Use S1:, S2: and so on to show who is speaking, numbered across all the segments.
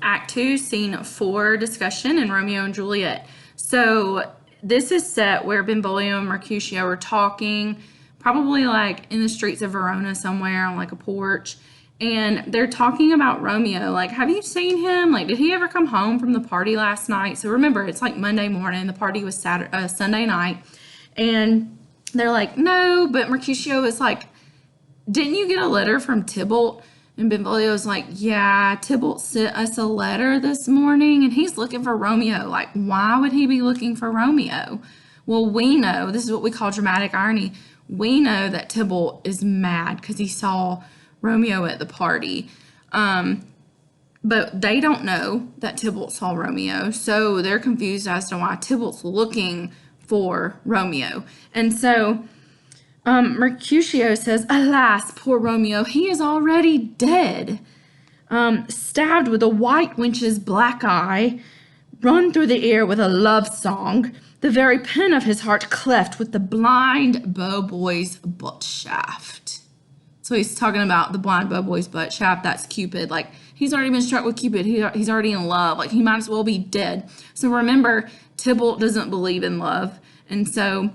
S1: Act 2, Scene 4 discussion in Romeo and Juliet. So this is set where Benvolio and Mercutio are talking, probably like in the streets of Verona somewhere on like a porch. And they're talking about Romeo. Like, have you seen him? Like, did he ever come home from the party last night? So remember, it's like Monday morning. The party was Sunday night. And they're like, no, but Mercutio is like, didn't you get a letter from Tybalt? And Benvolio's like, yeah, Tybalt sent us a letter this morning and he's looking for Romeo. Like, why would he be looking for Romeo? Well, we know, this is what we call dramatic irony. We know that Tybalt is mad because he saw Romeo at the party. But they don't know that Tybalt saw Romeo. So they're confused as to why Tybalt's looking for Romeo. And so Mercutio says, alas, poor Romeo, he is already dead. Stabbed with a white wench's black eye, run through the air with a love song, the very pen of his heart cleft with the blind bow boy's butt shaft. So he's talking about the blind bow boy's butt shaft. That's Cupid. Like, he's already been struck with Cupid. He's already in love. Like, he might as well be dead. So remember, Tybalt doesn't believe in love. And so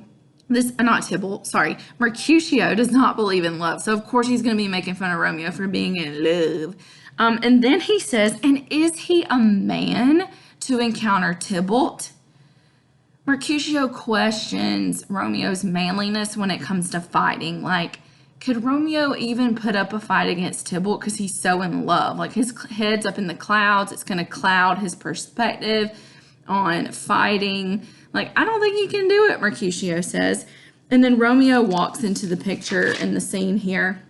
S1: Mercutio does not believe in love. So, of course, he's going to be making fun of Romeo for being in love. And then he says, and is he a man to encounter Tybalt? Mercutio questions Romeo's manliness when it comes to fighting. Like, could Romeo even put up a fight against Tybalt because he's so in love? Like, his head's up in the clouds. It's going to cloud his perspective on fighting. Like, I don't think he can do it, Mercutio says. And then Romeo walks into the picture in the scene here.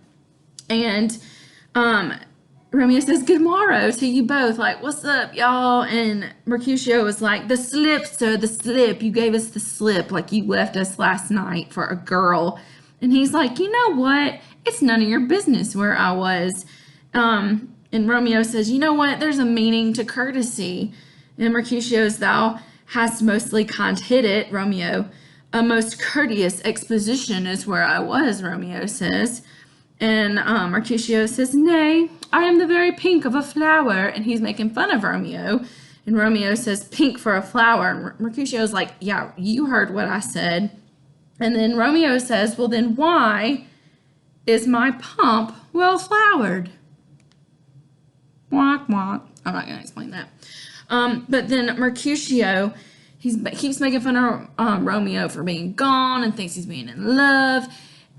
S1: And Romeo says, good morrow to you both. Like, what's up, y'all? And Mercutio was like, the slip, sir, the slip. You gave us the slip. Like, you left us last night for a girl. And he's like, you know what? It's none of your business where I was. And Romeo says, you know what? There's a meaning to courtesy. And Mercutio's, thou hast mostly can't hit it, Romeo. A most courteous exposition is where I was, Romeo says. And Mercutio says, nay, I am the very pink of a flower. And he's making fun of Romeo. And Romeo says, pink for a flower. And Mercutio's like, yeah, you heard what I said. And then Romeo says, well, then why is my pomp well flowered? Wonk, wonk. I'm not going to explain that. But then Mercutio, keeps making fun of Romeo for being gone and thinks he's being in love.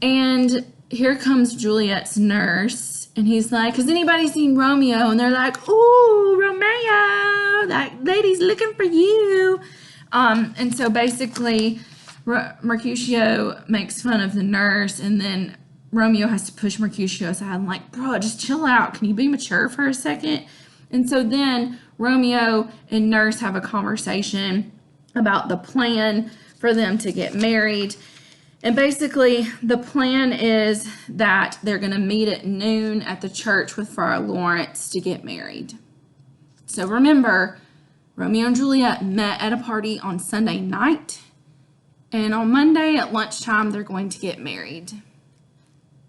S1: And here comes Juliet's nurse. And he's like, has anybody seen Romeo? And they're like, ooh, Romeo, that lady's looking for you. And so basically, Mercutio makes fun of the nurse. And then Romeo has to push Mercutio aside. I'm like, bro, just chill out. Can you be mature for a second? And so then Romeo and nurse have a conversation about the plan for them to get married. And basically, the plan is that they're going to meet at noon at the church with Friar Lawrence to get married. So remember, Romeo and Juliet met at a party on Sunday night. And on Monday at lunchtime, they're going to get married.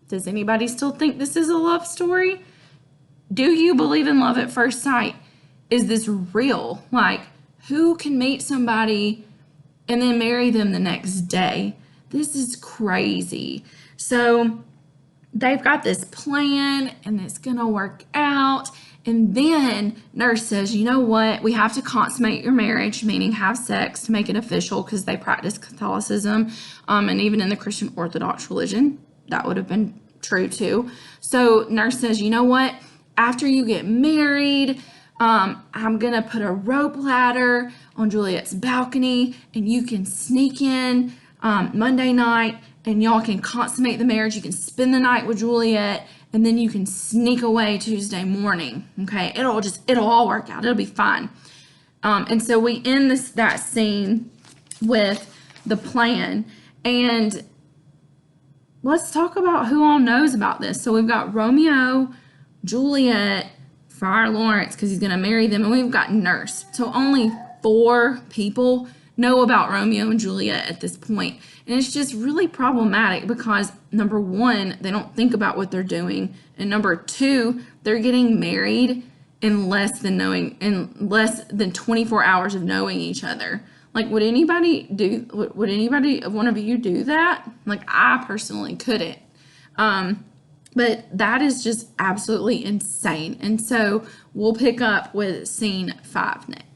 S1: Does anybody still think this is a love story? Do you believe in love at first sight? Is this real? Like, who can meet somebody and then marry them the next day? This is crazy. So they've got this plan and it's going to work out. And then nurse says, you know what? We have to consummate your marriage, meaning have sex to make it official because they practice Catholicism. And even in the Christian Orthodox religion, that would have been true too. So nurse says, you know what? After you get married, I'm going to put a rope ladder on Juliet's balcony and you can sneak in Monday night and y'all can consummate the marriage. You can spend the night with Juliet and then you can sneak away Tuesday morning. Okay, it'll all work out. It'll be fine. And so we end that scene with the plan. And let's talk about who all knows about this. So we've got Romeo, Juliet, Friar Lawrence, because he's going to marry them, and we've got nurse. So only 4 people know about Romeo and Juliet at this point. And it's just really problematic because, number 1, they don't think about what they're doing. And number 2, they're getting married in less than 24 hours of knowing each other. Like, would anybody one of you do that? Like, I personally couldn't. But that is just absolutely insane. And so we'll pick up with scene 5 next.